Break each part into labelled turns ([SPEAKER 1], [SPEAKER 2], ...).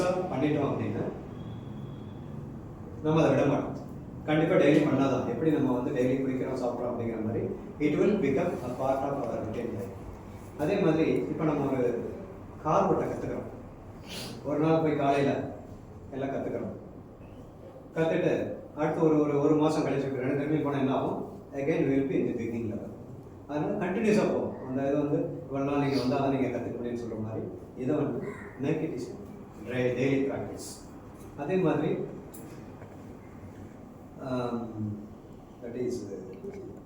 [SPEAKER 1] கண்டினியூஸாக பண்ணிட்டோம் அப்படின்னா நம்ம அதை விட மாட்டோம். கண்டிப்பாக டெய்லி பண்ணாதான். எப்படி நம்ம வந்து டெய்லி குடிக்கிறோம் சாப்பிட்றோம் அப்படிங்கிற மாதிரி it will become a part of our routine life. அதே மாதிரி இப்போ நம்ம ஒரு கார் ஓட்ட கற்றுக்கிறோம். ஒரு நாள் போய் காலையில் எல்லாம் கற்றுக்கிறோம். கற்றுட்டு அடுத்து ஒரு மாதம் கழிச்சு 2 திரும்பி போனால் என்ன ஆகும்? அகைன் வில் பி இந்த பிகினிங் லெவல். அதனால் கண்டினியூஸாக போகும். அந்த இது வந்து இவ்வளோ நாள் நீங்கள் வந்தால் தான் நீங்கள் கற்றுக்க முடியும்னு சொல்கிற மாதிரி இதை வந்து make it is daily practice. அதே மாதிரி that is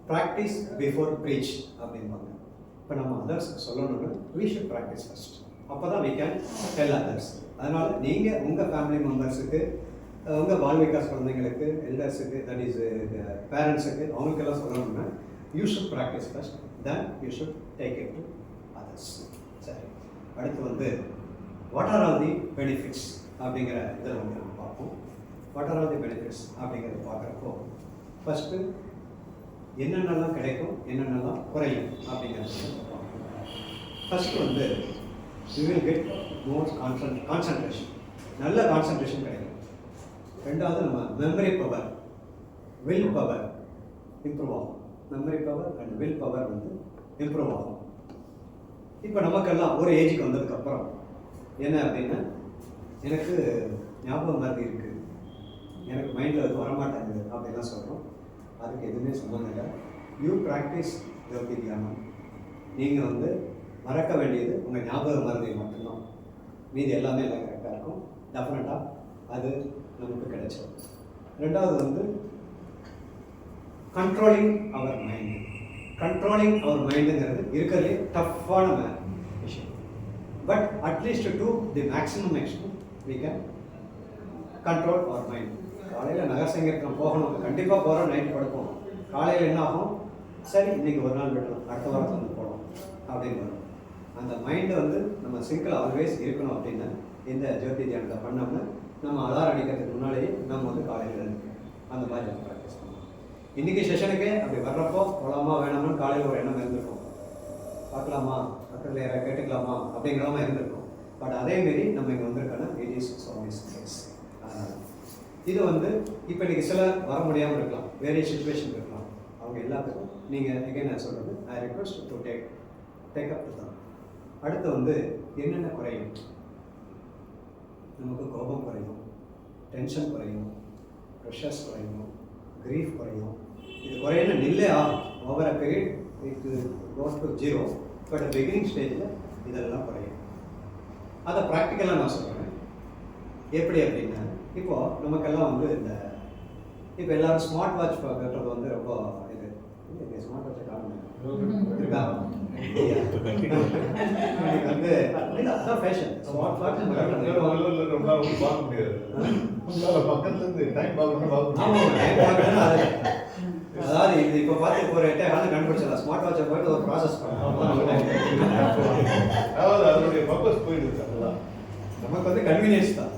[SPEAKER 1] practice before preach அப்படின்பாங்க. இப்போ நம்ம அதர்ஸ்க்கு சொல்லணும்னா வி ஷுட் ப்ராக்டிஸ் ஃபர்ஸ்ட். அப்போ தான் வி கேன் டெல் அதர்ஸ். அதனால் நீங்கள் உங்கள் ஃபேமிலி மெம்பர்ஸுக்கு, உங்கள் பால்விகாஸ் குழந்தைங்களுக்கு, எல்டர்ஸுக்கு, தட் இஸ் பேரண்ட்ஸுக்கு, அவங்களுக்கெல்லாம் சொல்லணும்னா you should practice first, then you should take it to others. சரி, அடுத்து வந்து what are all the benefits அப்படிங்கிற இதில் வந்து நம்ம பார்ப்போம். What are all the benefits அப்படிங்கிறத பார்க்குறப்போ ஃபஸ்ட்டு என்னென்னலாம் கிடைக்கும், என்னென்னலாம் குறையும் அப்படிங்கிறத பார்ப்போம். ஃபஸ்ட்டு வந்து you will get more concentration, நல்ல கான்சன்ட்ரேஷன் கிடைக்கும். ரெண்டாவது நம்ம memory power, will power improve ஆகும். Memory power and will power வந்து இம்ப்ரூவ் ஆகும். இப்போ நமக்கெல்லாம் ஒரு ஏஜுக்கு வந்ததுக்கப்புறம் என்ன அப்படின்னா, எனக்கு ஞாபகம் மறதி இருக்குது, எனக்கு மைண்டில் அது வரமாட்டேங்குது அப்படின்லாம் சொல்கிறோம். அதுக்கு எதுவுமே சம்மந்தம் இல்லை. யூ ப்ராக்டிஸ் யோகி தியானம். நீங்கள் வந்து மறக்க வேண்டியது உங்கள் ஞாபக மறதி மட்டும்தான். மீதி எல்லாமே எல்லாம் கரெக்டாக இருக்கும். டெஃபினட்டாக அது நமக்கு கிடைச்சிடும். ரெண்டாவது வந்து controlling our mind. Controlling our மைண்டுங்கிறது இருக்கிறதுலே டஃப்பான விஷயம். But at least to the maximum extent we can control our mind. காலையில் நகர்சங்கீர்த்தனம் போகணும், கண்டிப்பாக போகிறோம், நைட் படுப்போம். காலையில் என்ன ஆகும்? சரி இன்றைக்கி ஒரு நாள் விடலாம், அடுத்த வாரத்தில் வந்து போகலாம் அப்படின்னு வரும். அந்த மைண்டு வந்து நம்ம சிங்கிள் ஆல்வேஸ் இருக்கணும். அப்படின்னா இந்த ஜோதி தியானத்தை பண்ணோம்னா நம்ம அலாரம் அடிக்கிறதுக்கு முன்னாலேயே நம்ம வந்து காலையில் இருக்கணும். அந்த மாதிரி நம்ம ப்ராக்டிஸ் பண்ணலாம். இன்றைக்கி செஷனுக்கே அப்படி வர்றப்போ போகலாமா வேணாமான்னு காலையில் ஒரு எண்ணம் இருந்திருக்கும். பார்க்கலாமா, பக்கத்தில் யாரை கேட்டுக்கலாமா அப்படிங்கிறமா இருந்திருக்கும். பட் அதேமாரி நம்ம இங்கே வந்திருக்கோன்னா இட் இஸ் ஆல்வேஸ் கேஸ். இது வந்து இப்போ இன்றைக்கி சிலர் வர முடியாமல் இருக்கலாம், வேறு சுச்சுவேஷன் இருக்கலாம். அவங்க எல்லாத்துக்கும் நீங்கள் எகைன் நான் சொல்கிறது, I request to take up தான். அடுத்து வந்து என்னென்ன குறையும்? நமக்கு கோபம் குறையும், டென்ஷன் குறையும், ப்ரெஷர்ஸ் குறையும், கிரீஃப் குறையும். இது குறையணும் நில்லே ஆகும். Over a period it goes to 0. But beginning ஸ்டேஜில் இதெல்லாம் குறையும். அதை ப்ராக்டிக்கலாக நான் சொல்கிறேன். எப்படி அப்படின்னா, இப்போது நமக்கெல்லாம் வந்து இந்த இப்போ எல்லோரும் ஸ்மார்ட் வாட்ச் கட்டுறது வந்து ரொம்ப இது ஸ்மார்ட் வாட்சை காரணம் இருக்கா வந்து அதான் ஃபேஷன். ஸ்மார்ட் வாட்ச்
[SPEAKER 2] பார்க்க முடியாது, பக்கத்துலேருந்து டைம் பார்க்கணும்.
[SPEAKER 1] அதாவது இது இப்போ பார்த்து ஒரு 8 காலம் கண்டுபிடிச்சலாம். ஸ்மார்ட் வாட்சை போய்ட்டு ஒரு ப்ராசஸ் பண்ணலாம்.
[SPEAKER 2] அதாவது அதனுடைய பர்பஸ் போயிடுது. அதெல்லாம்
[SPEAKER 1] நமக்கு வந்து கன்வீனியன்ஸ் தான்.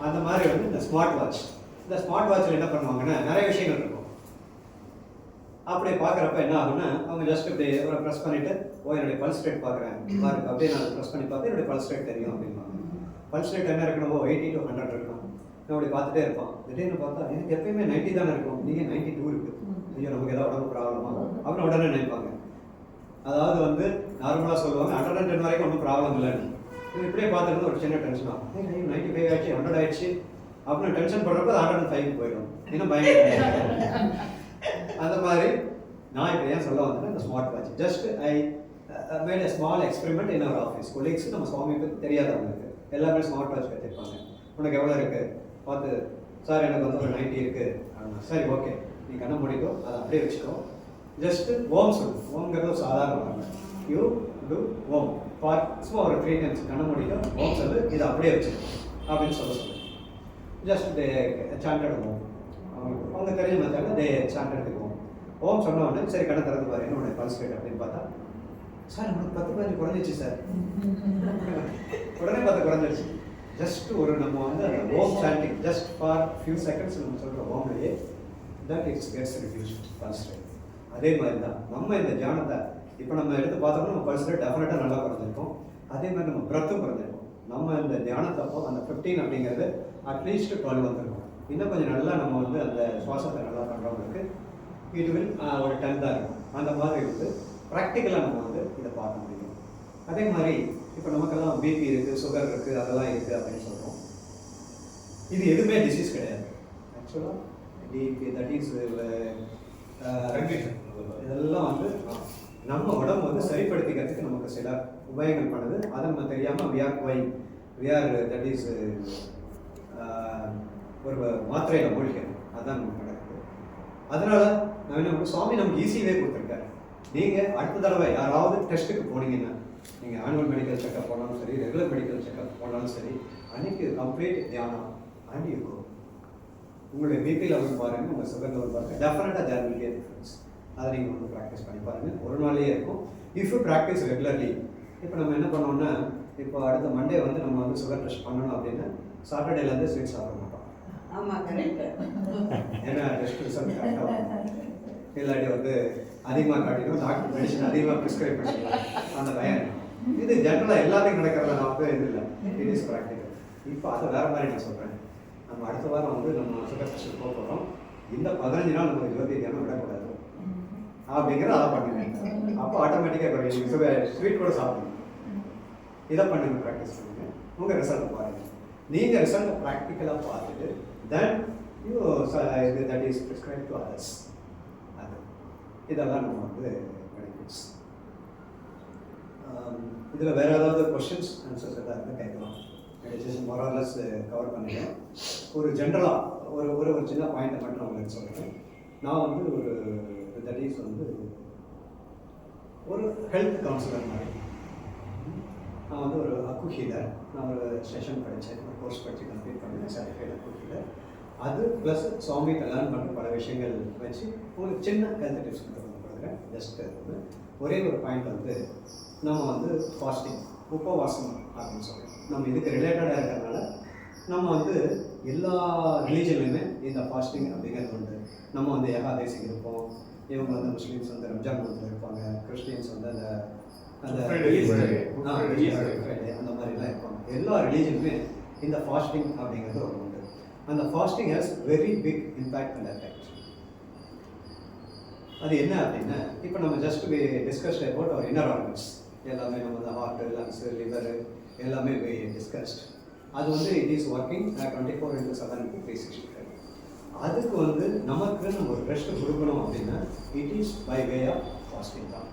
[SPEAKER 1] அந்த மாதிரி வந்து இந்த ஸ்மார்ட் வாட்ச், இந்த ஸ்மார்ட் வாட்சில் என்ன பண்ணுவாங்கன்னா நிறைய விஷயங்கள் இருக்கும். அப்படி பார்க்குறப்ப என்ன ஆகுன்னா, அவங்க ஜஸ்ட் இப்படி ஒரு ப்ரெஸ் பண்ணிவிட்டு என்னுடைய பல்ஸ் ரேட் பார்க்குறேன் பாருங்க, அப்படியே நான் ப்ரெஸ் பண்ணி பார்த்து என்னுடைய பல்ஸ் ரேட் தெரியும் அப்படின்பாங்க. பல்ஸ் ரேட் என்ன இருக்கணும்? 80 to 100 இருக்கும். நான் அப்படி பார்த்துட்டே இருப்பான். திடீர்னு பார்த்தா எனக்கு எப்பயுமே 90 தானே இருக்கும், நீங்கள் 92 இருக்குது. ஐயோ நமக்கு ஏதாவது உடம்பு ப்ராப்ளமா அப்படின்னு உடனே நினைப்பாங்க. அதாவது வந்து நார்மலாக சொல்லுவாங்க 110 வரைக்கும் ஒன்றும் ப்ராப்ளம் இல்லைன்னு. இது இப்படியே பார்த்துருந்து ஒரு சின்ன டென்ஷன் ஆகும். 95 ஆயிடுச்சு, 100 ஆயிடுச்சு அப்படின்னு டென்ஷன் பண்ணுறப்ப 105 போயிடும். இன்னும் பயங்கர அந்த மாதிரி நான் இப்போ ஏன் சொல்ல வந்தேன்னா, இந்த smart watch just I made a small experiment in our office colleagues. நம்ம சுவாமி பற்றி தெரியாதவங்களுக்கு எல்லாமே ஸ்மார்ட் வாட்ச் கற்றுப்பாங்க. உனக்கு எவ்வளோ இருக்குது பார்த்து, சார் எனக்கு வந்து ஒரு 90 இருக்குது அப்படின்னா, சரி ஓகே நீ கண்ணை முடிக்கோ, அதை அப்படியே வச்சுக்கோ. ஜஸ்ட்டு ஓம் சொல்லு. ஓம்ங்கிறது ஒரு சாதாரண யூ டூ ஓம் ஃபார் சும்மா ஒரு 3 times கண்ணை முடிக்கோ, ஓம் சொல்லு, இதை அப்படியே வச்சுக்கோ அப்படின்னு சொல்லு. ஜஸ்ட் தே சாண்டட் ஓம். அவங்க தெரிஞ்ச மெத்தடில் தே சாண்டட் ஓம். ஓம் சொன்ன உடனே சரி கண்ணை திறந்து பாரு, என்னோட பல்ஸ் ரேட் அப்படின்னு பார்த்தா, சார் உங்களுக்கு 10 குறைஞ்சிச்சு சார். உடனே 10 குறைஞ்சிருச்சு. ஜஸ்ட் ஒரு நம்ம வந்து அந்த Om chanting just for few seconds நம்ம சொல்கிற ஓம்லேயே that it's gets reduced pulse rate. அதே மாதிரி தான் நம்ம இந்த தியானத்தை இப்போ நம்ம எடுத்து பார்த்தோம்னா நம்ம பல்ஸ் ரேட் டெஃபினட்டாக நல்லா குறைஞ்சிருக்கும். அதே மாதிரி நம்ம பிரத்தும் குறைஞ்சிருக்கும். நம்ம இந்த தியானத்தப்போ அந்த 15 அப்படிங்கிறது அட்லீஸ்ட் 12 வந்துருக்கும். இன்னும் கொஞ்சம் நல்லா நம்ம வந்து அந்த சுவாசத்தை நல்லா பண்ணுறவங்களுக்கு இது வில் ஒரு 10 தான் இருக்கும். அந்த மாதிரி வந்து ப்ராக்டிக்கலாக நம்ம வந்து இதை பார்க்க முடியும். அதே மாதிரி இப்போ நமக்கெல்லாம் பிபி இருக்குது, சுகர் இருக்குது, அதெல்லாம் இருக்குது அப்படின்னு சொல்கிறோம். இது எதுவுமே டிசீஸ் கிடையாது. ஆக்சுவலாக தட் இஸ் இதெல்லாம் வந்து நம்ம உடம்பு வந்து சரிப்படுத்திக்கிறதுக்கு நமக்கு சில உபாயங்கள் பண்ணுது. அதை நம்ம தெரியாமல் தட் இஸ் ஒரு மாத்திரையில் மூழ்கிறது. அதுதான் நமக்கு நடக்குது. அதனால நான் என்ன சுவாமி நமக்கு ஈஸியாகவே கொடுத்துருக்காரு. நீங்கள் அடுத்த தடவை யாராவது டெஸ்ட்டுக்கு போனீங்கன்னா, நீங்கள் ஆனுவல் மெடிக்கல் செக்அப் போனாலும் சரி, ரெகுலர் மெடிக்கல் செக்அப் போனாலும் சரி, அன்னைக்கு கம்ப்ளீட் தியானம் அண்ட் யூ கோ. உங்களுடைய பிபி லெவல் பாருங்கள், உங்கள் சுகர் லெவல் பாருங்கள், டெஃபினட்டாக there will be a difference. அதை நீங்கள் வந்து ப்ராக்டிஸ் பண்ணி பாருங்கள். ஒரு நாளையே இருக்கும். If you practice regularly. இப்போ நம்ம என்ன பண்ணோம்னா, இப்போ அடுத்த மண்டே வந்து நம்ம வந்து சுகர் டெஸ்ட் பண்ணணும் அப்படின்னா சாட்டர்டேலேருந்து ஸ்வீட் சாப்பிட மாட்டோம்.
[SPEAKER 3] ஆமாம், கரெக்ட்.
[SPEAKER 1] ஏன்னா டெஸ்ட் ரிசல்ட் கரெக்டாக இல்லாட்டி வந்து அதிகமாக காட்டிடும், டாக்டர் மெடிசன் அதிகமாக ப்ரிஸ்கிரைப் பண்ணிக்கலாம், அந்த பயம். இது ஜென்ரலாக எல்லாத்தையும் நடக்கிறத நான் வந்து இது இல்லை, இட் இஸ் ப்ராக்டிக்கல். இப்போ அதை வேறு மாதிரி நான் சொல்கிறேன். நம்ம அடுத்த வாரம் வந்து நம்ம சுகர் டெஸ்ட் போக போகிறோம். இந்த 15 நாள் நம்ம ஜோதி தியானம் விடக்கூடாது அப்படிங்கிற அதை பண்ணுங்க. அப்போ ஆட்டோமேட்டிக்காக சுகர் ஸ்வீட் கூட சாப்பிடுங்க. இதை பண்ணுங்க, ப்ராக்டிஸ் பண்ணுங்க. உங்கள் ரிசல்ட் பாருங்கள். நீங்கள் ரிசல்ட்டை ப்ராக்டிக்கலாக பார்த்துட்டு then you that is prescribe to others. அது இதெல்லாம் நம்ம வந்து பெனிஃபிட்ஸ். இதில் வேறு ஏதாவது கொஷின்ஸ் ஆன்சர்ஸ் எதாவது கேட்கலாம். மெடிடேஷன் மொராலஸ் கவர் பண்ணிட்டேன். ஒரு ஜென்ரலாக ஒரு சின்ன பாயிண்ட்டை மட்டும் நான் உங்களுக்கு சொல்கிறேன். நான் வந்து ஒரு தட் இஸ் வந்து ஒரு ஹெல்த் கவுன்சிலர் மாதிரி. நான் வந்து ஒரு அக்கு ஹீலர். நான் ஒரு செஷன் படித்தேன், ஒரு கோர்ஸ் படித்து கம்ப்ளீட் பண்ணேன், சர்டிஃபைட் அக்கு ஹீலர். அது ப்ளஸ் சுவாமிகிட்ட லேர்ன் பண்ணுற பல விஷயங்கள் வச்சு உங்களுக்கு சின்ன ஹெல்த் டிப்ஸ் கொடுக்குறேன். ஜஸ்ட் ஒரே ஒரு பாயிண்ட் வந்து நம்ம வந்து ஃபாஸ்டிங், உபவாசம் அப்படின்னு சொல்கிறோம். நம்ம இதுக்கு ரிலேட்டடாக இருக்கிறதுனால நம்ம வந்து எல்லா ரிலீஜன்லையுமே இந்த ஃபாஸ்டிங் அப்படிங்கிறது உண்டு. நம்ம வந்து ஏகாதேசி இருப்போம். இவங்க வந்து முஸ்லீம்ஸ் வந்து ரம்ஜான் மந்தில் இருப்பாங்க, கிறிஸ்டியன்ஸ் வந்து அந்த ஃப்ரைடே அந்த மாதிரிலாம் இருப்பாங்க. எல்லா ரிலீஜனுமே இந்த ஃபாஸ்டிங் அப்படிங்கிறது ஒரு உண்டு. அந்த fasting has very big impact and effect. அது என்ன அப்படின்னா, இப்போ நம்ம just discussed about our inner organs எல்லாமே. நம்ம வந்து ஹார்ட், லங்ஸ், லிவர் எல்லாமே டிஸ்கஸ்ட். அது வந்து இட் இஸ் ஒர்க்கிங் 24/7 365. அதுக்கு வந்து நமக்கு நம்ம ஒரு ரெஸ்ட் கொடுக்கணும் அப்படின்னா it is by way of fasting தான்.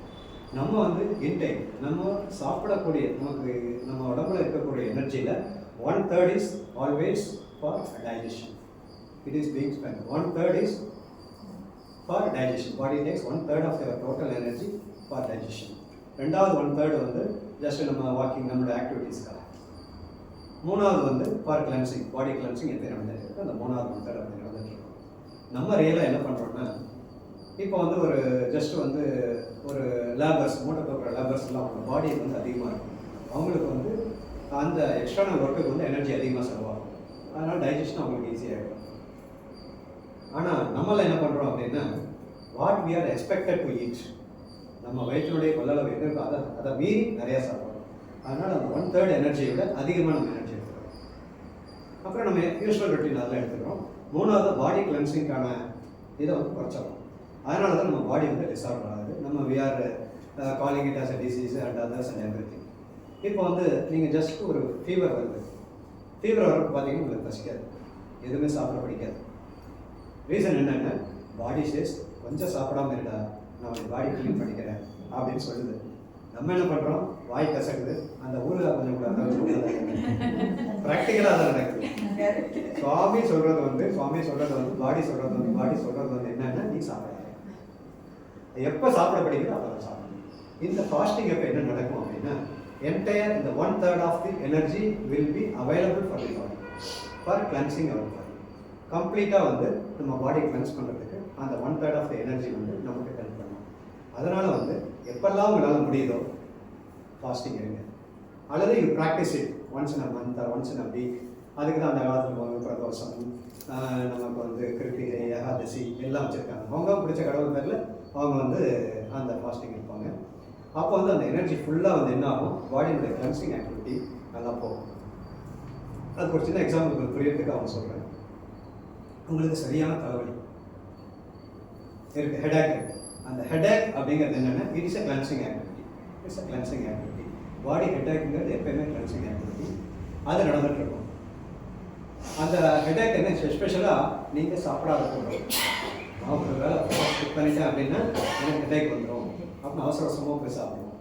[SPEAKER 1] நம்ம வந்து இன்டேக், நம்ம சாப்பிடக்கூடிய நமக்கு நம்ம உடம்புல இருக்கக்கூடிய எனர்ஜியில் 1/3 is always for digestion. It is being spent. 1/3 is for digestion. Body takes 1/3 of your total energy for digestion. ரெண்டாவது 1/3 வந்து ஜஸ்ட் நம்ம வாக்கிங், நம்மளோட ஆக்டிவிட்டீஸ்க்காக. மூணாவது வந்து ஃபார் கிளன்சிங், பாடி கிளன்சிங் எப்படி நடந்துட்டு இருக்கு, அந்த மூணாவது 1/3 அப்படி நடந்துட்டு இருக்கோம். நம்ம ரியலாக என்ன பண்ணுறோம்னா, இப்போ வந்து ஒரு ஜஸ்ட் வந்து ஒரு லேபர்ஸ், மூட்டை தூக்குற லேபர்ஸ்லாம் அவங்க பாடி வந்து அதிகமாக இருக்கும். அவங்களுக்கு வந்து அந்த எக்ஸ்டர்னல் ஒர்க்குக்கு வந்து எனர்ஜி அதிகமாக செலவாகும். அதனால் டைஜஷன் அவங்களுக்கு ஈஸியாக இருக்கும். ஆனால் நம்மளாம் என்ன பண்ணுறோம் அப்படின்னா, what we are expected to eat, நம்ம வயிற்றினுடைய கொள்ளளவு எங்கே இருக்கோ அதை மீறி நிறையா சாப்பிட்றோம். அதனால் அந்த 1/3 எனர்ஜியை விட அதிகமாக நம்ம எனர்ஜி எடுத்துக்கிறோம். அப்புறம் நம்ம யூஸ்வல் ரொட்டீன் அதெல்லாம் எடுத்துக்கிறோம். மூணாவது பாடி கிளென்சிங்கான இதை வந்து குறைச்சிடணும். அதனால தான் நம்ம பாடி வந்து டிசார்டர் ஆகுது. நம்ம we are calling it as a disease and others and everything. இப்போ வந்து நீங்கள் ஜஸ்ட் ஒரு ஃபீவர் வருது. ஃபீவர் வரப்போ பார்த்தீங்கன்னா உங்களுக்கு பசிக்காது, எதுவுமே சாப்பிட பிடிக்காது. ரீசன் என்னென்னா, பாடி சேஸ் கொஞ்சம் சாப்பிடாம இருக்கா, நான் ஒரு பாடி க்ளீன் பண்ணிக்கிறேன் அப்படின்னு சொல்லுது. நம்ம என்ன பண்ணுறோம், வாய் கசக்குது, அந்த ஊரில் கொஞ்சம் கூட ப்ராக்டிக்கலாக தான் நடக்குது. சுவாமி சொல்கிறது வந்து பாடி சொல்கிறது வந்து என்னென்னா, நீ சாப்பிடாத. எப்போ சாப்பிட படிக்கிறோ அப்போ தான் சாப்பிடணும். இந்த ஃபாஸ்டிங் எப்போ என்ன நடக்கும் அப்படின்னா, என்டையர் இந்த 1/3 of the energy will be available for the body for cleansing our body. கம்ப்ளீட்டாக வந்து நம்ம பாடி கிளென்ஸ் பண்ணுறதுக்கு அந்த 1/3 ஆஃப் தி எனர்ஜி வந்து நமக்கு ஹெல்ப் பண்ணும். அதனால் வந்து எப்பெல்லாம் உங்களால் முடியுதோ ஃபாஸ்டிங் இருங்க. அல்லது you practice it once in a month or once in a week. அதுக்கு தான் அந்த காலத்தில் வந்து பிரதோஷம், நமக்கு வந்து கிருத்திகை, ஏகாதசி எல்லாம் வச்சுருக்காங்க. அவங்க பிடிச்ச கடவுள் பேரில் அவங்க வந்து அந்த ஃபாஸ்டிங் இருப்பாங்க. அப்போ வந்து அந்த எனர்ஜி ஃபுல்லாக வந்து என்ன ஆகும், பாடியோட கிளென்சிங் ஆக்டிவிட்டி நல்லா போகும். அதுக்கு ஒரு சின்ன எக்ஸாம்பிள் புரியறதுக்கு அவங்க சொல்கிறேன். உங்களுக்கு சரியான தலைவலி இருக்குது, ஹெடேக் இருக்குது. அந்த ஹெடேக் அப்படிங்கிறது என்னென்னா it is a cleansing activity. It's a cleansing activity. Body ஹெடேக்குங்கிறது எப்பயுமே கிளென்சிங் ஆக்டிவிட்டி. அது நடந்துட்டு இருக்கும். அந்த ஹெடேக் என்ன எஸ்பெஷலாக நீங்கள் சாப்பிடாத போதும், நான் ஒரு வேலை ஸ்கிப் பண்ணிட்டேன் அப்படின்னா எனக்கு ஹெடேக் வந்துடும் அப்படின்னு அவசர அவசரமாக போய் சாப்பிடுவோம்.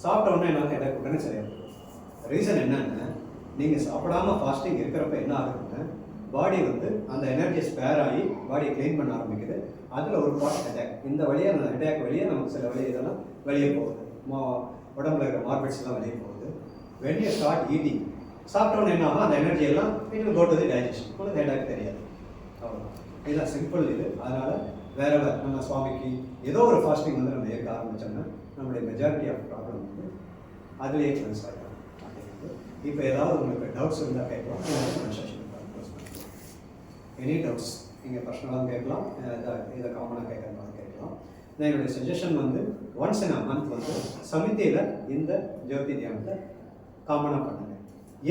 [SPEAKER 1] சாப்பிட்ட உடனே என்னால் ஹெடேக் உடனே சரியாக போகும். ரீசன் என்னென்னா நீங்கள் சாப்பிடாமல் ஃபாஸ்டிங் இருக்கிறப்ப என்ன ஆகுதுன்னா பாடி வந்து அந்த எனர்ஜி ஸ்பேர் ஆகி பாடியை க்ளீன் பண்ண ஆரம்பிக்குது. அதில் ஒரு பார்ட் ஹெடேக். இந்த வழியாக அந்த ஹெடேக் வழியாக நமக்கு சில வழி இதெல்லாம் வெளியே போகுது. உடம்புல இருக்கிற மார்பெட்ஸ் எல்லாம் வெளியே போகுது. when you start eating, சாப்பிட்டோன்னு என்ன ஆகும், அந்த எனர்ஜி எல்லாம் it will go to the digestion. உங்களுக்கு ஹெடேக் தெரியாது. அவ்வளோ இதுதான் சிம்பிள் இது. அதனால் வேற நம்ம சுவாமிக்கு ஏதோ ஒரு ஃபாஸ்டிங் வந்து நம்ம ஏற்க ஆரம்பித்தோம்னா நம்மளுடைய மெஜாரிட்டி ஆஃப் ப்ராப்ளம் வந்து அதுலேயே கிளென்ஸ் ஆகிடும் அப்படிங்கிறது. இப்போ ஏதாவது உங்களுக்கு டவுட்ஸ் இருந்தால் கேட்கலாம். எனி டவுட்ஸ் நீங்கள் பர்சனலாக கேட்கலாம், இதை காமனாக கேட்கறதுனால கேட்கலாம். நான் என்னுடைய சஜஷன் வந்து ஒன்ஸ் இன் அ மந்த் வந்து சமிதியில் இந்த ஜோதி தியானத்தை காமனாக பண்ணுங்க.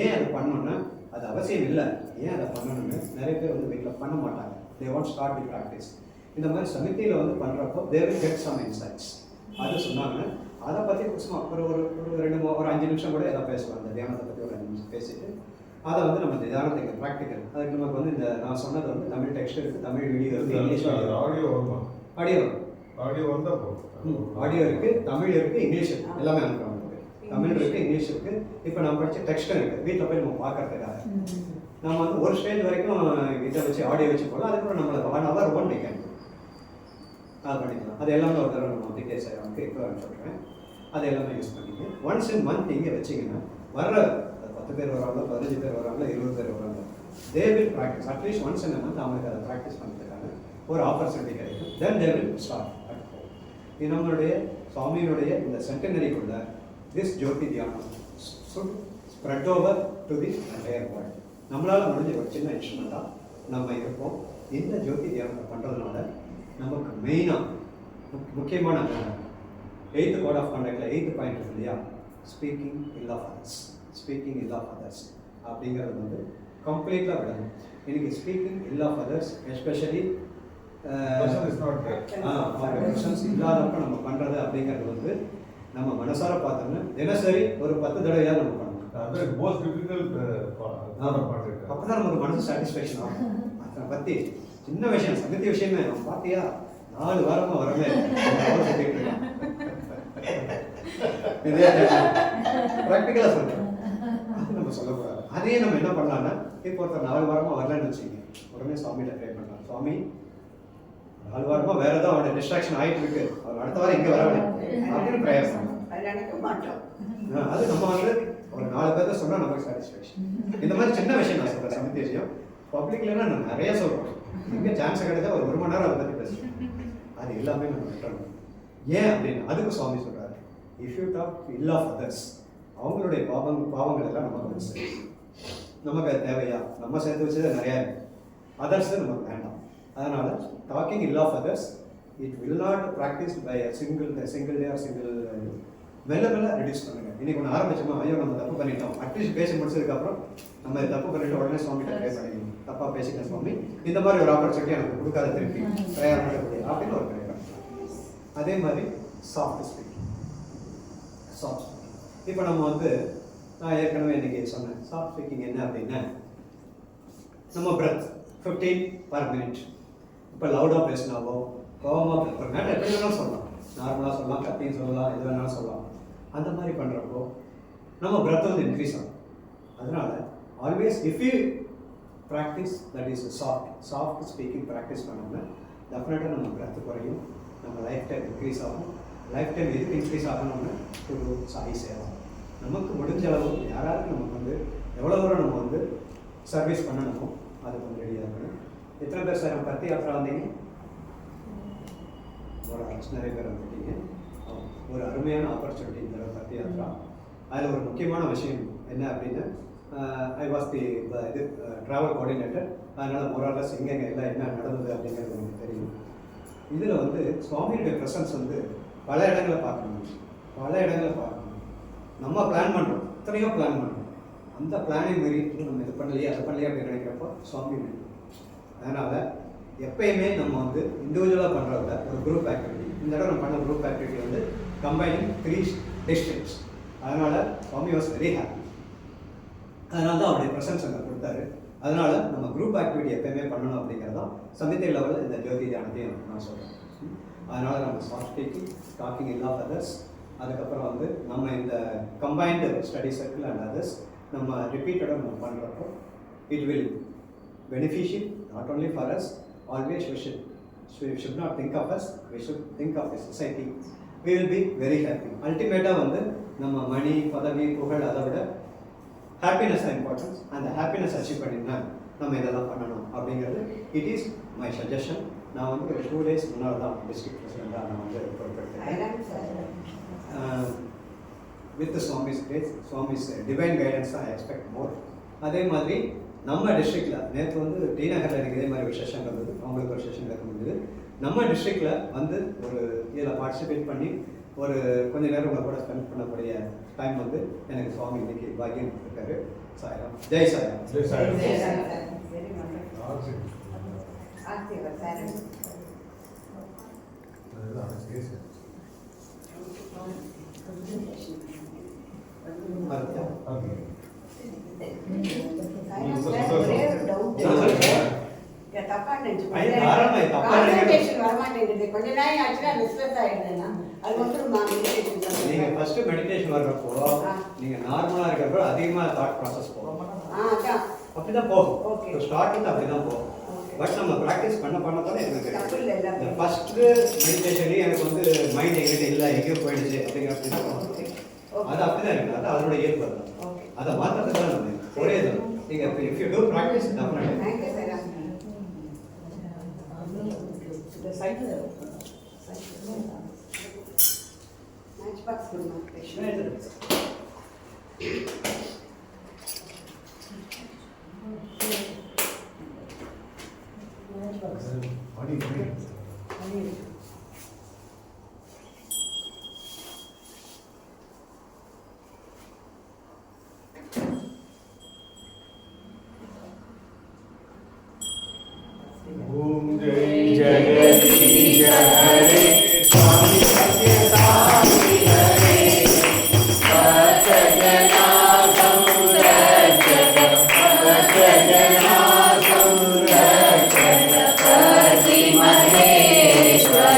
[SPEAKER 1] ஏன் அதை பண்ணணுன்னா அது அவசியம் இல்லை, ஏன் அதை பண்ணணும்னு நிறைய பேர் வந்து வீட்டில் பண்ண மாட்டாங்க. They want start the practice. இந்த மாதிரி சமிதியில் வந்து பண்ணுறப்போ they will get some insights. அது சொன்னாங்க. அதை பற்றி சும்மா ஒரு 5 நிமிஷம் கூட எதாவது பேசுவாங்க. அந்த தியானத்தை பற்றி ஒரு 5 நிமிஷம் பேசிட்டு அதை வந்து நம்ம தியானத்துக்கு ப்ராக்டிக்கல். அதுக்கு நமக்கு வந்து இந்த நான் சொன்னது வந்து தமிழ் டெக்ஸ்ட் இருக்குது, தமிழ் வீடியோ இருக்குது, இங்கிலீஷ்
[SPEAKER 2] ஆடியோ வருமா? ஆடியோ வந்தால் போதும்.
[SPEAKER 1] ஆடியோ இருக்குது, தமிழ் இருக்குது, இங்கிலீஷ் இருக்குது, எல்லாமே அனுப்புகிறோம். தமிழ் இருக்குது, இங்கிலீஷ் இருக்குது. இப்போ நம்ம படித்த டெக்ஸ்ட்டும் இருக்குது. வீட்டில் போய் நம்ம பார்க்கறதுக்காக நம்ம வந்து ஒரு ஸ்டேஜ் வரைக்கும் இதை வச்சு ஆடியோ வச்சு போகலாம். அதுக்கப்புறம் நம்மளுக்கு 1 hour 1 weekend அது பண்ணிக்கலாம். அது எல்லாமே ஒரு தடவை நம்ம டீட்டெயில்ஸ் ஆகிடும் இப்போ சொல்கிறேன். அது எல்லாமே யூஸ் பண்ணிங்க. ஒன்ஸ் இன் மந்த் இங்கே வச்சிங்கன்னா வர்ற 10 பேர் வராங்க, 15 பேர் வராங்க, 20 பேர் வராங்க, they will practice. At least once in month அவங்களுக்கு அதை ப்ராக்டிஸ் பண்ணுறதுக்கான ஒரு ஆப்பர்ச்சுனிட்டி கிடைக்கும். Then they will start at home. இது நம்மளுடைய சுவாமியினுடைய இந்த சென்டனரிக்குள்ள திஸ் ஜோதி தியானம் should spread over to the entire world. நம்மளால் முடிஞ்ச ஒரு சின்ன இன்ஸ்ட்ருமெண்ட்டாக நம்ம இருப்போம். இந்த ஜோதி தியானத்தை பண்ணுறதுனால நமக்கு மெயினாக முக்கியமான 8th code of கான்டக்டில் 8th point இருக்கு இல்லையா, speaking ill of others. Speaking ill of others அப்படிங்கிறது வந்து கம்ப்ளீட்டாக விடணும். இன்னைக்கு speaking ill of others especially questions இல்லாதப்ப நம்ம பண்ணுறது அப்படிங்கிறது வந்து நம்ம மனசார பார்த்தோம்னா தினசரி ஒரு 10 தடவையாக நம்ம பண்ணணும். அப்போ தான் நமக்கு மனசு சாட்டிஸ்ஃபேக்ஷன் ஆகும். அதை பற்றி சின்ன விஷயம், சங்கத்தி விஷயமே நம்ம பார்த்தியா 4 வாரமாக வரவே ப்ராக்டிக்கலாக சொல்கிறேன். அது நம்ம சொல்லக்கூடாது. அதே நம்ம என்ன பண்ணலாம்னா இப்போ ஒருத்தர் 4 வாரமாக வரலன்னு வச்சுக்கோங்க, உடனே சுவாமிகிட்ட ப்ரே பண்ணலாம். சுவாமி 4 வாரமாக வேறு ஏதாவது அவனோட டிஸ்ட்ராக்ஷன் ஆகிட்டு இருக்கு, அவர் அடுத்த வாரம் இங்கே வரவே அப்படின்னு ப்ரேயர் பண்ணலாம். அது நம்ம வந்து ஒரு 4 பேர்த்த சொன்னால் நமக்கு சாட்டிஸ்ஃபேக்ஷன். இந்த மாதிரி சின்ன விஷயம் நான் சொல்கிறேன். சமிதி விஷயம் பப்ளிக்லாம் நான் நிறைய சொல்கிறோம். இங்கே சான்ஸ் கிடைச்சா ஒரு 1 மணி நேரம் அதை பற்றி பேசுகிறேன். அது எல்லாமே நம்ம விட்டுறணும். ஏன் அப்படின்னு அதுக்கு சுவாமி சொல்கிறாரு, if you talk ill of others, அவங்களுடைய பாவங்கள் எல்லாம் நமக்கு வந்து சரி, நமக்கு அது தேவையா, நம்ம சேர்த்து வச்சது நிறையா இருக்குது, அதர்ஸ் நமக்கு வேண்டாம். அதனால் talking ill of others it will not practice by single day or single. மெல்ல ரெடியூஸ் பண்ணுங்க. இன்னைக்கு ஒன்று ஆரம்பிச்சோமா, ஐயோ நம்ம தப்பு பண்ணிட்டோம், அட்லீஸ்ட் பேசி முடிச்சதுக்கப்புறம் நம்ம தப்பு பண்ணிட்டு உடனே சுவாமிகிட்ட ப்ரே பண்ணிக்கணும். தப்பாக பேசிட்டேன் சுவாமி, இந்த மாதிரி ஒரு ஆப்பர்ச்சுனிட்டி எனக்கு கொடுக்காத திருப்பி ப்ரேயர் பண்ணக்கூடிய அப்படின்னு ஒரு ப்ரேயர். அதே மாதிரி சாஃப்ட் ஸ்பீக்கிங். சாஃப்ட் ஸ்பீக்கிங் இப்போ நம்ம வந்து நான் ஏற்கனவே இன்றைக்கி சொன்னேன். சாஃப்ட் ஸ்பீக்கிங் என்ன அப்படின்னா நம்ம பிரெத் 15 per minute. இப்போ லவுடாக பேசினாவோ கோபமாக இப்போ மேட்டர் எப்படி வேணாலும் சொல்லலாம், நார்மலாக சொல்லலாம், கத்தியும் சொல்லலாம், எது வேணாலும் சொல்லலாம். அந்த மாதிரி பண்ணுறப்போ நம்ம பிரெத் வந்து இன்க்ரீஸ் ஆகும். அதனால் always if you practice that is soft speaking practice பண்ணோம்னா டெஃபினட்டாக நம்ம பிரெத் குறையும், நம்ம லைஃப் டைம் இன்க்ரீஸ் ஆகும். லைஃப் டைம் எதுக்கு இன்க்ரீஸ் ஆகணும்னா ஒரு சாய் சேவா. நமக்கு முடிஞ்ச அளவு யாராவது நமக்கு வந்து எவ்வளோ தூரம் நம்ம வந்து சர்வீஸ் பண்ணணுமோ அது கொஞ்சம் ரெடியாக இருக்கணும். எத்தனை பேர் சார் நம்ம பத்தி யாத்திரா வந்தீங்க? நிறைய பேர் வந்துட்டீங்க. ஒரு அருமையான ஆப்பர்ச்சுனிட்டி இந்த பத்தி யாத்திரா. அதில் ஒரு முக்கியமான விஷயம் என்ன அப்படின்னா, ஐ வாஸ் தி இது ட்ராவல் கோஆர்டினேட்டர். அதனால் மொராலஸ் எங்கெங்கே எல்லாம் என்ன நடந்தது அப்படிங்கிறது எனக்கு தெரியும். இதில் வந்து சுவாமியுடைய ப்ரெசன்ஸ் வந்து பல இடங்களை பார்க்கணும். நம்ம பிளான் பண்ணுறோம், எத்தனையோ பிளான் பண்ணுறோம். அந்த பிளானை மீறி நம்ம இது பண்ணலையே அதை பண்ணலையே அப்படின்னு நினைக்கிறப்போ சுவாமி அதனால் எப்பயுமே நம்ம வந்து இண்டிவிஜுவலாக பண்ணுறத ஒரு குரூப் ஆக்டிவிட்டி, இந்த தடவை நம்ம பண்ண குரூப் ஆக்டிவிட்டி வந்து கம்பைனிங் 3 டிஸ்ட்ரிக்ட்ஸ். அதனால் சுவாமி வாஸ் வெரி ஹாப்பி. அதனால தான் அவருடைய ப்ரெசன்ஸ் அங்கே கொடுத்தாரு. அதனால் நம்ம குரூப் ஆக்டிவிட்டி எப்பயுமே பண்ணணும் அப்படிங்கிறதான் சமிதி லெவலில் இந்த ஜோதி தியானத்தையும் நான் சொல்கிறேன். அதனால் நம்ம டாக்கிங் இல் ஆஃப் அதர்ஸ், அதுக்கப்புறம் வந்து நம்ம இந்த combined study circle and others நம்ம ரிப்பீட்டடாக நம்ம பண்ணுறப்போ it will beneficial not only for us. Always we should not think of us, we should think of the society. We will be very happy. அல்டிமேட்டாக வந்து நம்ம மணி, பதவி, புகழ் அதை விட ஹாப்பினஸ் தான் இம்பார்ட்டன்ஸ். அந்த ஹாப்பினஸ் அச்சீவ் பண்ணிங்கன்னா நம்ம இதெல்லாம் பண்ணணும் அப்படிங்கிறது இட் இஸ் மை சஜஷன். நான் வந்து ஒரு 2 days முன்னால் தான் டிஸ்ட்ரிக்ட் பிரசிடெண்ட்டாக நான் வந்து பொறுப்பெடுத்தேன். With Swami's grace, Swami's divine guidance தான் ஐ எக்ஸ்பெக்ட் மோர். அதே மாதிரி நம்ம டிஸ்ட்ரிக்டில் நேற்று வந்து டி நகரில் எனக்கு இதே மாதிரி ஒரு செஷன் இருந்தது, அவங்களுக்கு ஒரு செஷன் இருந்தது. நம்ம டிஸ்ட்ரிக்டில் வந்து ஒரு இதில் பார்ட்டிசிபேட் பண்ணி ஒரு கொஞ்ச நேரம் உங்களை கூட ஸ்பெண்ட் பண்ணக்கூடிய டைம் வந்து எனக்கு சுவாமி இன்னைக்கு பாக்கியம் கொடுத்துருக்காரு. சாய்ராம், ஜெய் சாய்ராம்.
[SPEAKER 2] ஜெய் சாய்ராம்.
[SPEAKER 3] ஜெய் சாய்ராம். வெரி
[SPEAKER 1] நீங்க ஃபர்ஸ்ட் மெடிடேஷன் வர்றப்போ நீங்க நார்மலா இருக்கிறப்போ அதிகமா தாட் ப்ராசஸ் போகும். அப்படிதான் போகும். ஸ்டார்டிங் அப்படிதான் போகும். பட் நம்ம ப்ராக்டிஸ் பண்ண தான் எனக்கு ஃபர்ஸ்ட் மெடிடேஷன்லேயே எனக்கு வந்து மைண்ட் எங்கிட்ட இல்லை, எங்கேயோ போயிடுச்சு அப்படிங்கிற அது அப்படிதான் இருக்குது. அது அதோட இயல்பு தான். அதை மாற்றத்துக்கு தான் நம்ம ஒரே தான். நீங்கள் if you do practice definitely.
[SPEAKER 2] Om जय जगदीश हरे स्वामी सत्यसाई हरे सत्यजना संरक्षक सत्यजना संरक्षक पति महेश्वर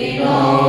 [SPEAKER 3] We know